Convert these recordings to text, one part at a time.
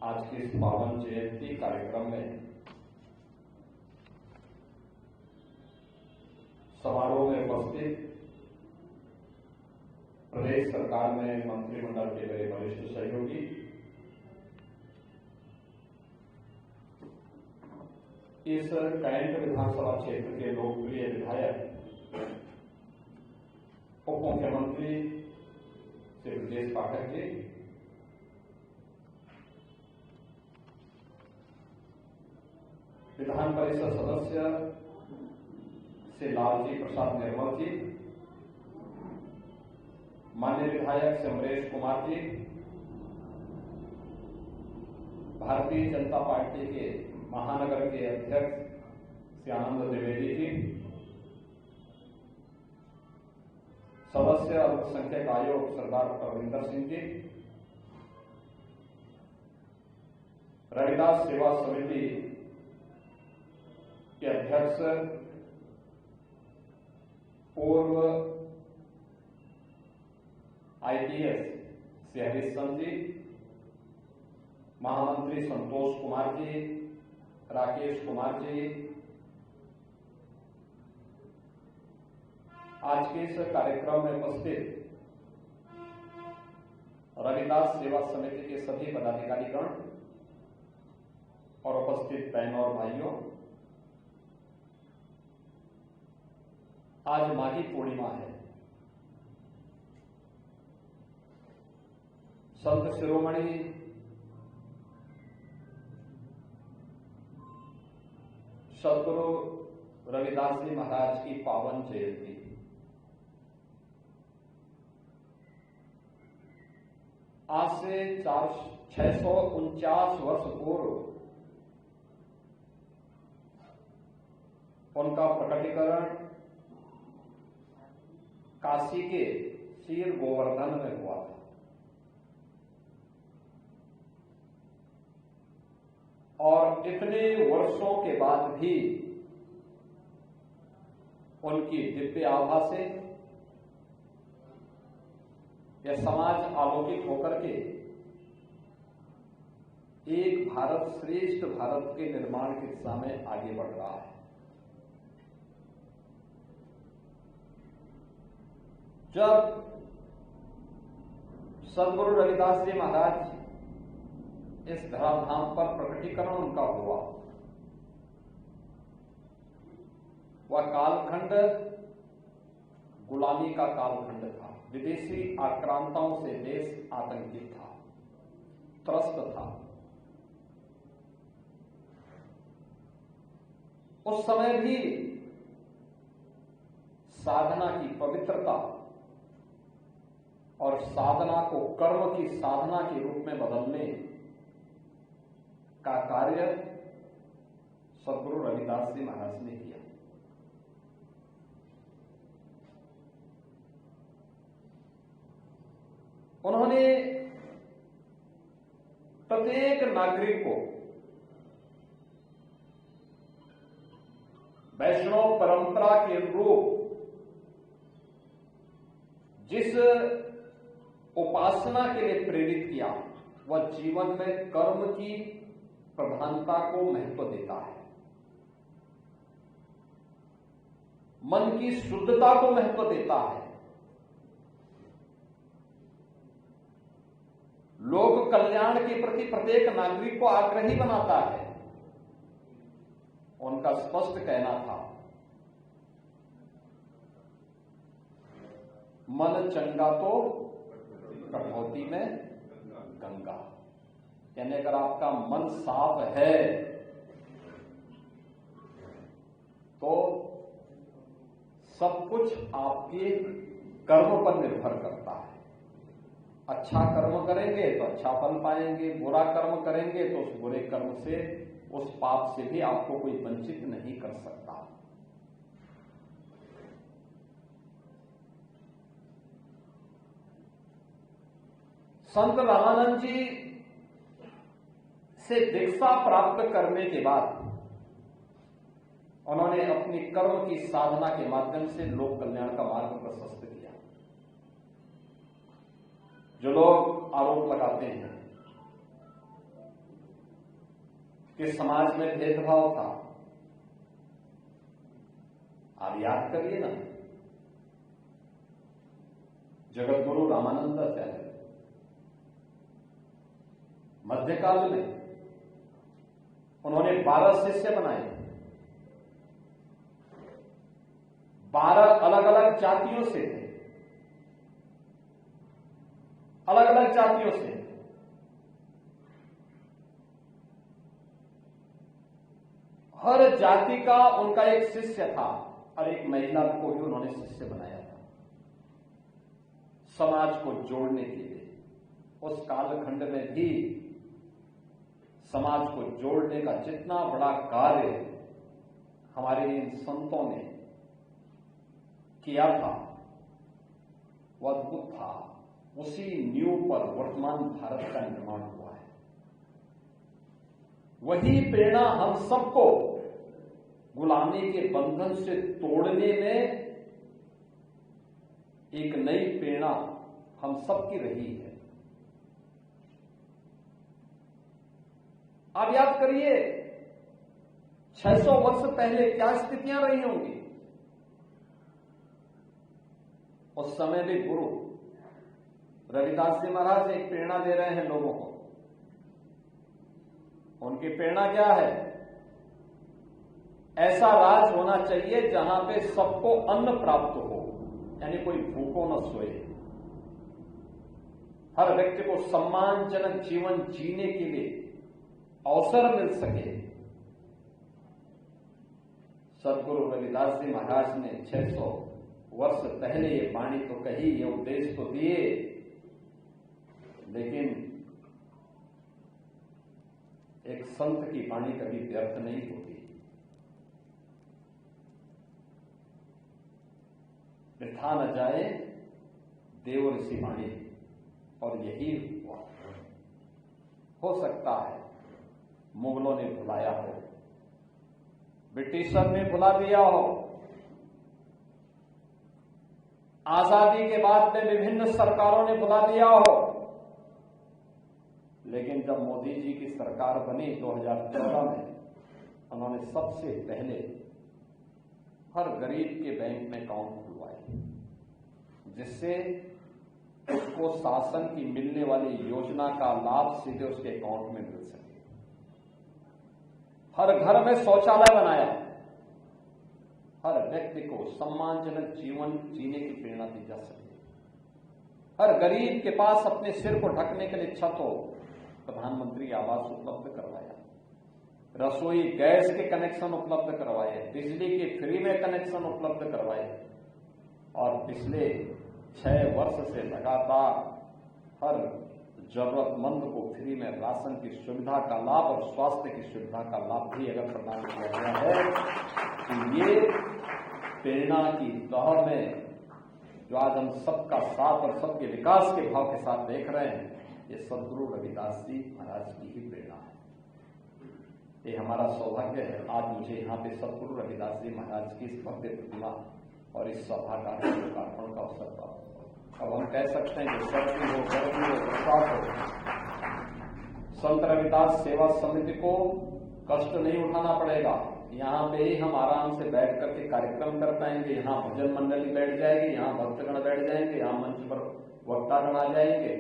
आज की इस पावन जयंती कार्यक्रम में समारोह में उपस्थित प्रदेश सरकार में मंत्रिमंडल के मेरे वरिष्ठ सहयोगी, इस कैंट विधानसभा क्षेत्र के लोकप्रिय विधायक उप मुख्यमंत्री श्री ब्रजेश पाठक जी, विधान परिषद सदस्य श्री लालजी प्रसाद निर्मल जी, माननीय विधायक श्री अमरेश कुमार जी, भारतीय जनता पार्टी के महानगर के अध्यक्ष श्री आनंद द्विवेदी जी, सदस्य अल्पसंख्यक आयोग सरदार परविंदर सिंह जी, रविदास सेवा समिति के अध्यक्ष पूर्व आईपीएस श्री हरीश जी, महामंत्री संतोष कुमार जी, राकेश कुमार जी, आज के इस कार्यक्रम में उपस्थित रविदास सेवा समिति के सभी पदाधिकारीगण और उपस्थित बहनों और भाइयों, आज माघी पूर्णिमा है। संत शिरोमणि सद्गुरु रविदास जी महाराज की पावन जयंती। आज से 649 वर्ष पूर्व उनका प्रकटीकरण काशी के शीर गोवर्धन में हुआ था और इतने वर्षों के बाद भी उनकी दिव्य आभा से यह समाज आलोकित होकर के एक भारत श्रेष्ठ भारत के निर्माण की दिशा में आगे बढ़ रहा है। जब सद्गुरु रविदास जी महाराज इस धराधाम पर प्रकटीकरण उनका हुआ, वह कालखंड गुलामी का कालखंड था। विदेशी आक्रांताओं से देश आतंकित था, त्रस्त था। उस समय भी साधना की पवित्रता और साधना को कर्म की साधना के रूप में बदलने का कार्य सद्गुरु रविदास जी महाराज ने किया। उन्होंने प्रत्येक नागरिक को वैष्णव परंपरा के अनुरूप जिस उपासना के लिए प्रेरित किया, वह जीवन में कर्म की प्रधानता को महत्व देता है, मन की शुद्धता को महत्व देता है, लोक कल्याण के प्रति प्रत्येक नागरिक को आग्रही बनाता है। उनका स्पष्ट कहना था, मन चंगा तो कठौती में गंगा। यानी अगर आपका मन साफ है तो सब कुछ आपके कर्म पर निर्भर करता है। अच्छा कर्म करेंगे तो अच्छा फल पाएंगे, बुरा कर्म करेंगे तो उस बुरे कर्म से, उस पाप से भी आपको कोई वंचित नहीं कर सकता। संत रामानंद जी से दीक्षा प्राप्त करने के बाद उन्होंने अपनी कर्म की साधना के माध्यम से लोक कल्याण का मार्ग प्रशस्त किया। जो लोग आरोप लगाते हैं कि समाज में भेदभाव था। आप याद करिए ना, जगत गुरु रामानंदाचार्य मध्यकाल में उन्होंने 12 शिष्य बनाए, 12 अलग अलग जातियों से थे, अलग अलग जातियों से। हर जाति का उनका एक शिष्य था और एक महिला को भी उन्होंने शिष्य बनाया था, समाज को जोड़ने के लिए। उस कालखंड में भी समाज को जोड़ने का जितना बड़ा कार्य हमारे इन संतों ने किया था वह अद्भुत था। उसी नींव पर वर्तमान भारत का निर्माण हुआ है। वही प्रेरणा हम सबको गुलामी के बंधन से तोड़ने में एक नई प्रेरणा हम सबकी रही है। आप याद करिए 600 वर्ष पहले क्या स्थितियां रही होंगी। उस समय भी गुरु रविदास जी महाराज एक प्रेरणा दे रहे हैं लोगों को। उनकी प्रेरणा क्या है? ऐसा राज होना चाहिए जहां पे सबको अन्न प्राप्त हो, यानी कोई भूखों न सोए, हर व्यक्ति को सम्मानजनक जीवन जीने के लिए अवसर मिल सके। सदगुरु रविदास जी महाराज ने 600 वर्ष पहले ये वाणी तो कही, ये उपदेश तो दिए, लेकिन एक संत की वाणी कभी व्यर्थ नहीं होती। वृथा न जाए देव ऋषि वाणी, और यही हुआ। हो सकता है मुगलों ने भुलाया हो, ब्रिटिशर ने भुला दिया हो, आजादी के बाद में विभिन्न सरकारों ने भुला दिया हो, लेकिन जब मोदी जी की सरकार बनी 2014 में, उन्होंने सबसे पहले हर गरीब के बैंक में अकाउंट खुलवाए, जिससे उसको शासन की मिलने वाली योजना का लाभ सीधे उसके अकाउंट में मिल सके। हर घर में शौचालय बनाया, हर व्यक्ति को सम्मानजनक जीवन जीने की प्रेरणा दी जा सके। हर गरीब के पास अपने सिर को ढकने के लिए छत हो, प्रधानमंत्री आवास उपलब्ध करवाया, रसोई गैस के कनेक्शन उपलब्ध करवाए, बिजली के फ्री में कनेक्शन उपलब्ध करवाए, और पिछले 6 वर्ष से लगातार हर जरूरतमंद को फ्री में राशन की सुविधा का लाभ और स्वास्थ्य की सुविधा का लाभ भी अगर प्रदान किया गया है, तो ये प्रेरणा की दौड़ में जो आज हम सबका साथ और सबके विकास के भाव के साथ देख रहे हैं, ये सदगुरु रविदास जी महाराज की ही प्रेरणा है। ये हमारा सौभाग्य है आज मुझे यहाँ पे सदगुरु रविदास जी महाराज की इस भव्य प्रतिमा और इस सभा का लोकार्पण का अवसर प्राप्त हुआ। अब हम कह सकते हैं कि सर्दी हो, गर्मी हो, बरसात हो, संत रविदास सेवा समिति को कष्ट नहीं उठाना पड़ेगा। यहाँ पे ही हम आराम से बैठ करके कार्यक्रम कर पाएंगे। यहाँ भजन मंडली बैठ जाएगी, यहाँ भक्तगण बैठ जाएंगे, यहाँ मंच पर वक्तागण आ जाएंगे,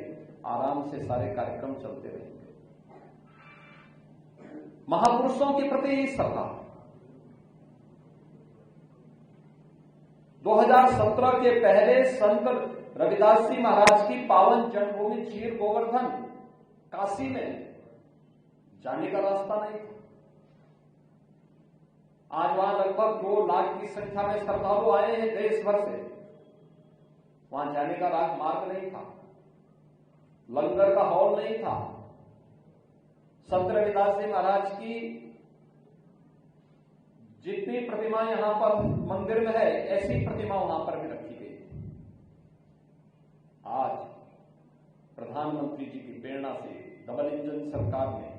आराम से सारे कार्यक्रम चलते रहेंगे। महापुरुषों के प्रति ही श्रद्धा। 2017 के पहले संत रविदास जी महाराज की पावन जन्मभूमि चीर गोवर्धन काशी में जाने का रास्ता नहीं था। आज वहां लगभग 2 लाख की संख्या में श्रद्धालु आए हैं देश भर से। वहां जाने का मार्ग नहीं था, लंगर का हॉल नहीं था। संत रविदास जी महाराज की जितनी प्रतिमा यहां पर मंदिर में है, ऐसी प्रतिमा वहां पर भी रखी गई। आज प्रधानमंत्री जी की प्रेरणा से डबल इंजन सरकार ने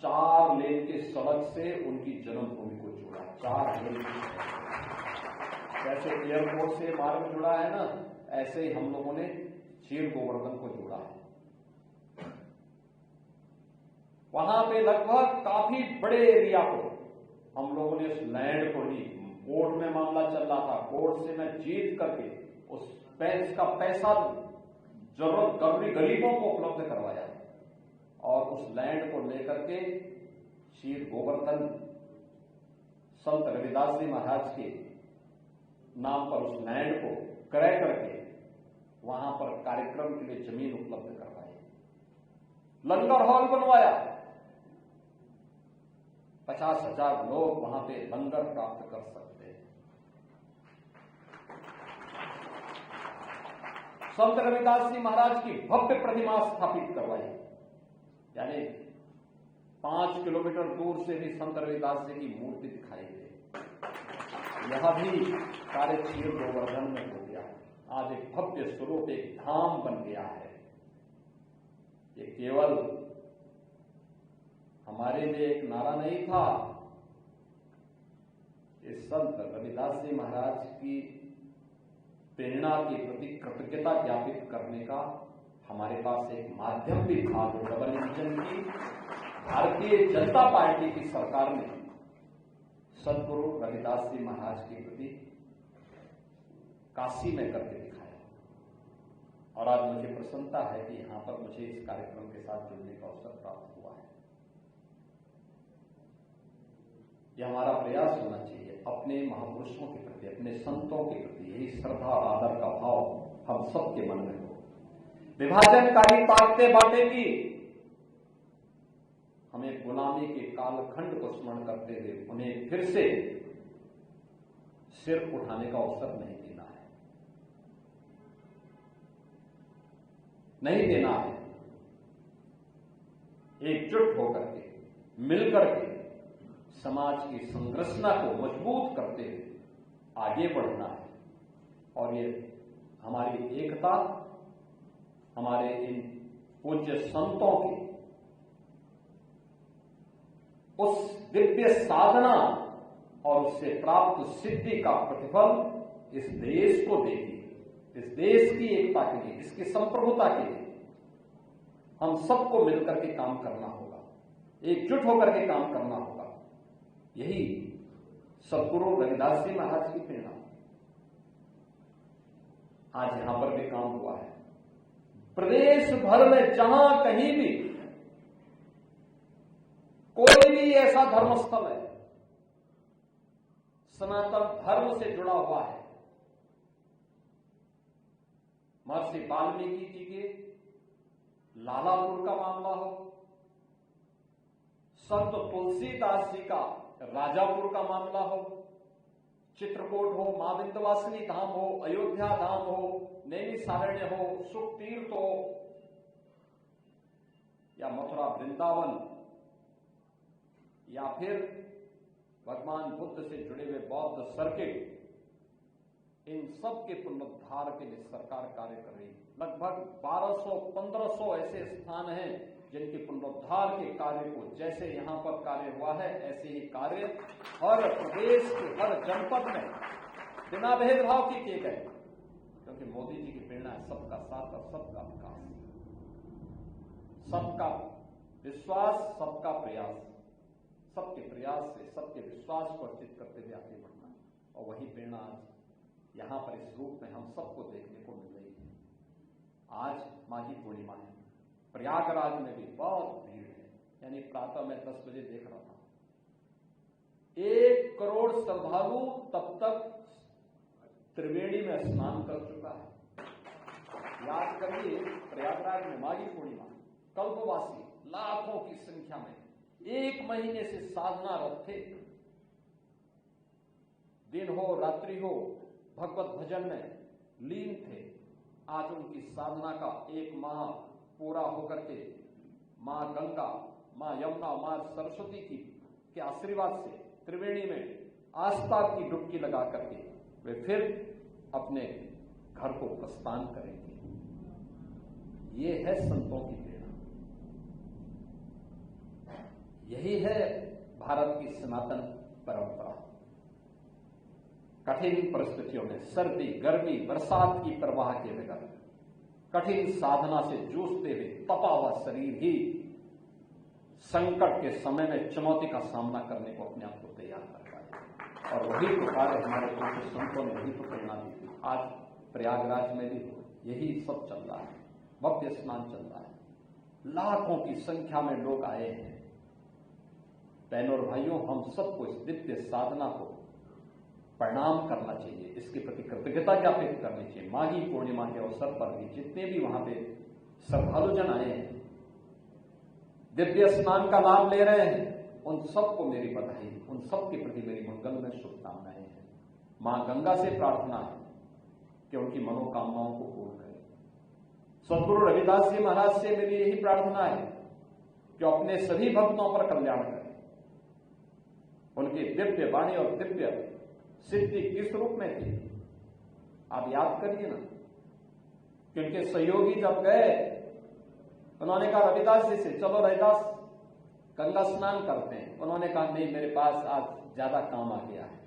4 लेन के सड़क से उनकी जन्मभूमि को जोड़ा। 4 लेन की सड़क, जैसे एयरपोर्ट से मार्ग जुड़ा है ना, ऐसे ही हम लोगों ने चीर गोवर्धन को जोड़ा है। वहां पे लगभग काफी बड़े एरिया को हम लोगों ने उस लैंड को ली। कोर्ट में मामला चल रहा था, कोर्ट से मैं जीत करके उस का पैसा जरूरी गरीबों को उपलब्ध करवाया और उस लैंड को लेकर के श्री गोवर्धन संत रविदास जी महाराज के नाम पर उस लैंड को क्रय करके वहां पर कार्यक्रम के लिए जमीन उपलब्ध करवाई, लंगर हॉल बनवाया, 50,000 लोग वहां पे लंगर प्राप्त कर सकते हैं। संत रविदास जी महाराज की भव्य प्रतिमा स्थापित करवाई, यानी 5 किलोमीटर दूर से भी संत रविदास जी की मूर्ति दिखाई दे। यह भी कार्य क्षीर गोवर्धन में हो गया। आज एक भव्य स्वरूप, एक धाम बन गया है। ये केवल हमारे लिए एक नारा नहीं था, इस संत रविदास जी महाराज की प्रेरणा के प्रति कृतज्ञता ज्ञापित करने का हमारे पास एक माध्यम भी था। जो डबल इंजन की भारतीय जनता पार्टी की सरकार ने सदगुरु रविदास जी महाराज के प्रति काशी में करके दिखाया, और आज मुझे प्रसन्नता है कि यहां पर मुझे इस कार्यक्रम के साथ जुड़ने का अवसर प्राप्त हुआ है। यह हमारा प्रयास होना चाहिए अपने महापुरुषों के प्रति, अपने संतों के प्रति यही श्रद्धा और आदर का भाव हम सबके मन में हो। विभाजनकारी ताकतें बांटेगी, हमें गुलामी के कालखंड को स्मरण करते हुए उन्हें फिर से सिर उठाने का अवसर नहीं देना है, नहीं देना है। एकजुट होकर के, मिलकर के समाज की संरचना को मजबूत करते हुए आगे बढ़ना है। और ये हमारी एकता, हमारे इन पूज्य संतों की उस दिव्य साधना और उससे प्राप्त सिद्धि का प्रतिफल इस देश को देगी। इस देश की एकता के लिए, इसकी संप्रभुता के लिए हम सबको मिलकर के काम करना होगा, एकजुट होकर के काम करना होगा। यही सदगुरु रविदास जी महाराज की प्रेरणा आज यहां पर भी काम हुआ है। प्रदेश भर में जहां कहीं भी कोई भी ऐसा धर्मस्थल है सनातन धर्म से जुड़ा हुआ है, महर्षि वाल्मीकि जी के लालापुर का मामला हो, संत तुलसीदास जी का राजापुर का मामला हो, चित्रकूट हो, मां विंध्यवासिनी धाम हो, अयोध्या धाम हो, नैमिषारण्य हो, सुख तीर्थ हो, या मथुरा वृंदावन, या फिर भगवान बुद्ध से जुड़े हुए बौद्ध सर्किट, इन सब के पुनरुद्धार के लिए सरकार कार्य कर रही है। लगभग 1200-1500 ऐसे स्थान हैं जिनके पुनरुद्धार के कार्य को जैसे यहां पर कार्य हुआ है ऐसे ही कार्य हर प्रदेश के हर जनपद में बिना भेदभाव के किए गए, क्योंकि मोदी जी की प्रेरणा है सबका साथ और सबका विकास, सबका विश्वास, सबका प्रयास, सबके प्रयास से सबके विश्वास को अर्जित करते हुए आगे बढ़ना। और वही प्रेरणा आज यहां पर इस रूप में हम सबको देखने को मिल रही है। आज माघी पूर्णिमा है, प्रयागराज में भी बहुत भीड़ है, यानी प्रातः मैं 10 बजे देख रहा था 1 करोड़ श्रद्धालु तब तक त्रिवेणी में स्नान कर चुका है। याद करिए, प्रयागराज में माघी पूर्णिमा, कल्पवासी लाखों की संख्या में 1 महीने से साधनारत थे, दिन हो रात्रि हो भगवत भजन में लीन थे। आज उनकी साधना का 1 माह पूरा होकर के मां गंगा, मां यमुना, मां सरस्वती के आशीर्वाद से त्रिवेणी में आस्था की डुबकी लगा करके वे फिर अपने घर को प्रस्थान करेंगे। ये है संतों की प्रेरणा, यही है भारत की सनातन परंपरा। कठिन परिस्थितियों में सर्दी, गर्मी, बरसात की परवाह के बगैर कठिन साधना से जूझते हुए तपा हुआ शरीर ही संकट के समय में चुनौती का सामना करने को अपने आप को तैयार कर पाए। और वही तो कार्य हमारे पूज्य संतों ने वही तो प्रेरणा दी थी। आज प्रयागराज में भी यही सब चल रहा है, भव्य स्नान चल रहा है, लाखों की संख्या में लोग आए हैं। बहनों और भाइयों, हम सबको इस दिव्य साधना को प्रणाम करना चाहिए, इसके प्रति कृतज्ञता ज्ञापित करनी चाहिए। माघी पूर्णिमा के अवसर पर भी जितने भी वहां पे श्रद्धालुजन आए हैं, दिव्य स्नान का लाभ ले रहे हैं, उन सबको मेरी बधाई, उन सबके प्रति मेरी मंगल में शुभकामनाएं हैं। मां गंगा से प्रार्थना है कि उनकी मनोकामनाओं को पूर्ण करें। सद्गुरु रविदास जी महाराज से मेरी यही प्रार्थना है कि अपने सभी भक्तों पर कल्याण करें। उनकी दिव्य वाणी और दिव्य सिद्धि किस रूप में थी, आप याद करिए ना कि उनके सहयोगी जब गए, उन्होंने कहा रविदास जी से, चलो रविदास गंगा स्नान करते हैं। उन्होंने कहा नहीं, मेरे पास आज ज्यादा काम आ गया है,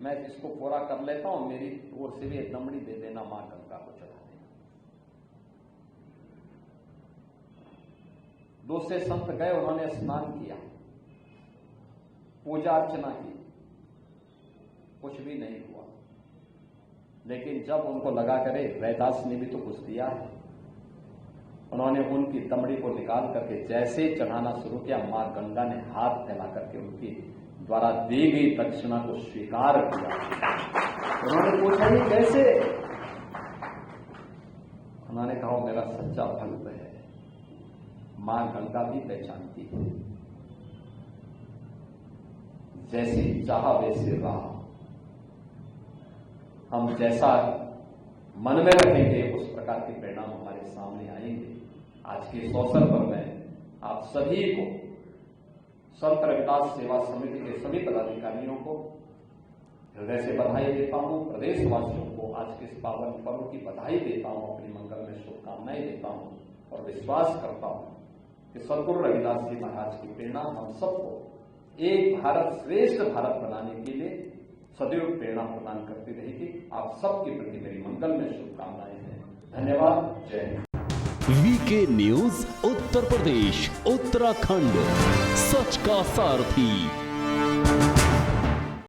मैं इसको पूरा कर लेता हूं, मेरी ओर से भी एक दमड़ी दे देना, मां गंगा को चढ़ा देना। दूसरे संत गए, उन्होंने स्नान किया, पूजा अर्चना की, कुछ भी नहीं हुआ। लेकिन जब उनको लगा करे रैदास ने भी तो कुछ दिया है, उन्होंने उनकी दमड़ी को निकाल करके जैसे चढ़ाना शुरू किया, मां गंगा ने हाथ फैला करके उनकी द्वारा दी गई दक्षिणा को स्वीकार किया। उन्होंने पूछा ये कैसे? उन्होंने कहा मेरा सच्चा भक्त है। मां गंगा भी पहचानती है, जैसी चाहा वैसे रहा। हम जैसा मन में रखेंगे उस प्रकार के परिणाम हमारे सामने आएंगे। आज के इस अवसर पर मैं आप सभी को, संत रविदास सेवा समिति के सभी पदाधिकारियों को हृदय से बधाई देता हूं। प्रदेशवासियों को आज के इस पावन पर्व की बधाई देता हूं, अपनी मंगल में शुभकामनाएं देता हूं और विश्वास करता हूं कि सद्गुरु रविदास जी महाराज की प्रेरणा हम सबको एक भारत श्रेष्ठ भारत बनाने के लिए सदैव प्रेरणा प्रदान करती रहेगी। आप सबके प्रति मेरी मंगल में शुभकामनाएं हैं। धन्यवाद। जय हिंद। वीके न्यूज उत्तर प्रदेश उत्तराखंड, सच का सारथी।